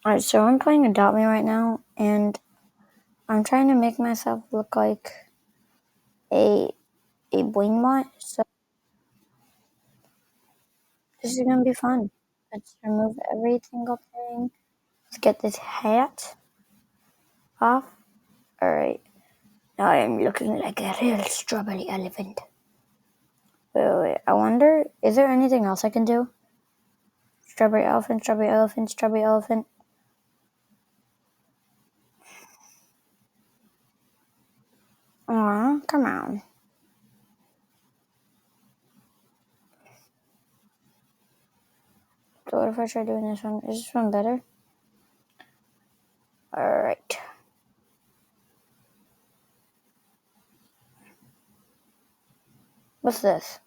Alright, so I'm playing Adopt Me right now, and I'm trying to make myself look like a a Wingmot. So this is gonna be fun. Let's remove every single thing. Let's get this hat off. Alright, now I'm looking like a real strawberry elephant. Wait. I wonder, is there anything else I can do? Strawberry elephant, strawberry elephant, strawberry elephant. Aw, come on. So what if I try doing this one? Is this one better? Alright. What's this?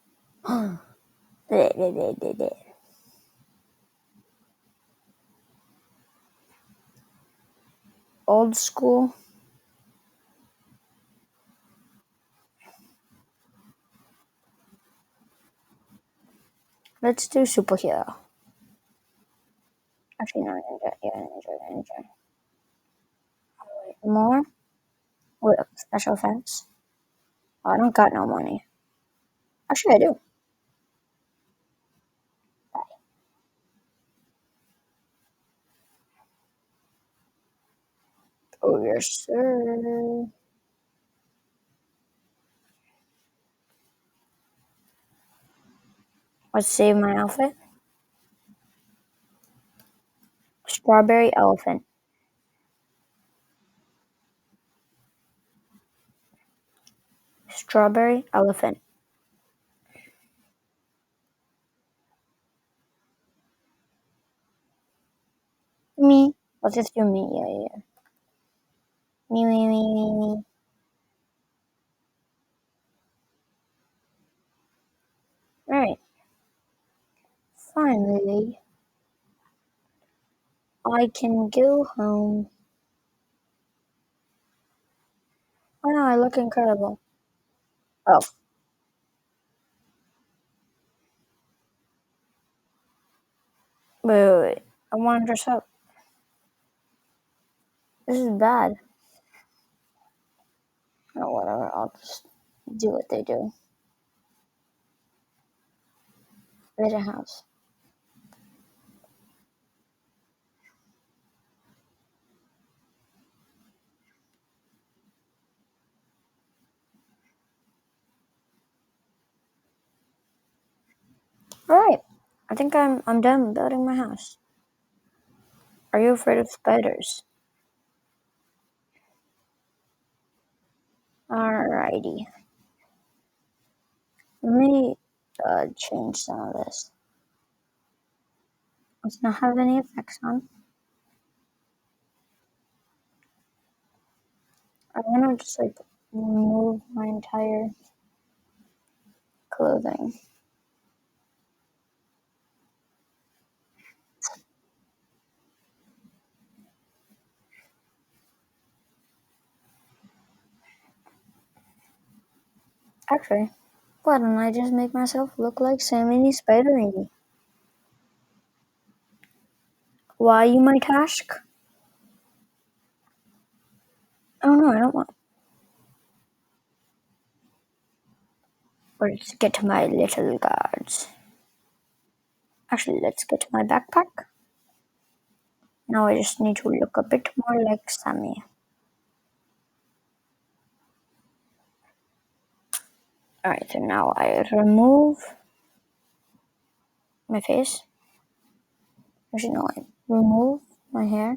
Old school. Let's do superhero. Actually, no, ninja. Yeah, ninja. More? What, special effects? Oh, I don't got no money. Actually, I do. Oh, yes, sir. Let's save my outfit. Strawberry elephant. Strawberry elephant. Me. Let's just do me. Yeah. Me. Alright. Finally, I can go home. Oh no, I look incredible. Oh, wait. I want to dress up. This is bad. Oh, whatever. I'll just do what they do. Raise a house. Alright. I think I'm done building my house. Are you afraid of spiders? Alrighty. Let me change some of this. Let's not have any effects on. I want to just like remove my entire clothing. Actually, why don't I just make myself look like Sammy Spiderini? Why, you might ask? Oh no, I don't want. Let's get to my little guards. Actually, let's get to my backpack. Now I just need to look a bit more like Sammy. Alright, so now I remove my face. Actually, no, I remove my hair.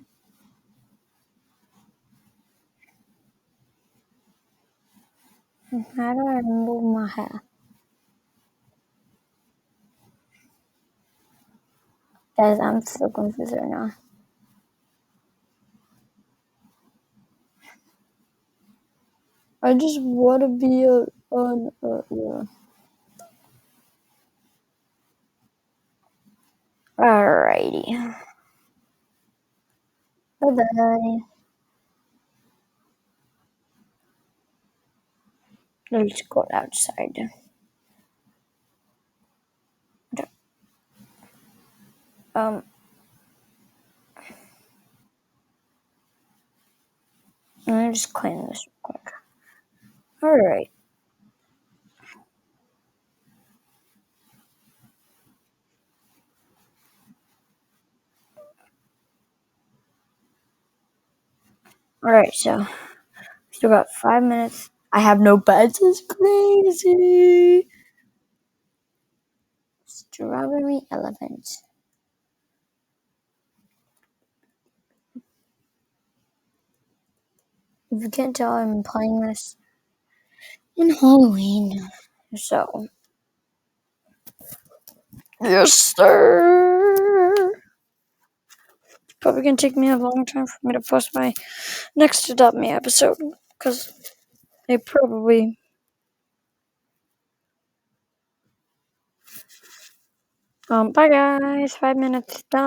How do I remove my hair? Guys, I'm so confused right now. I just want to be yeah. Alrighty. Bye bye. Let's go outside. Um, Let me just clean this real quick. Alright. Alright, so still got 5 minutes. I have no beds. It's crazy. Strawberry elephant. If you can't tell, I'm playing this in Halloween. So, yes, sir. It's probably gonna take me a long time for me to post my next Adopt Me episode because they probably. Bye guys. 5 minutes done.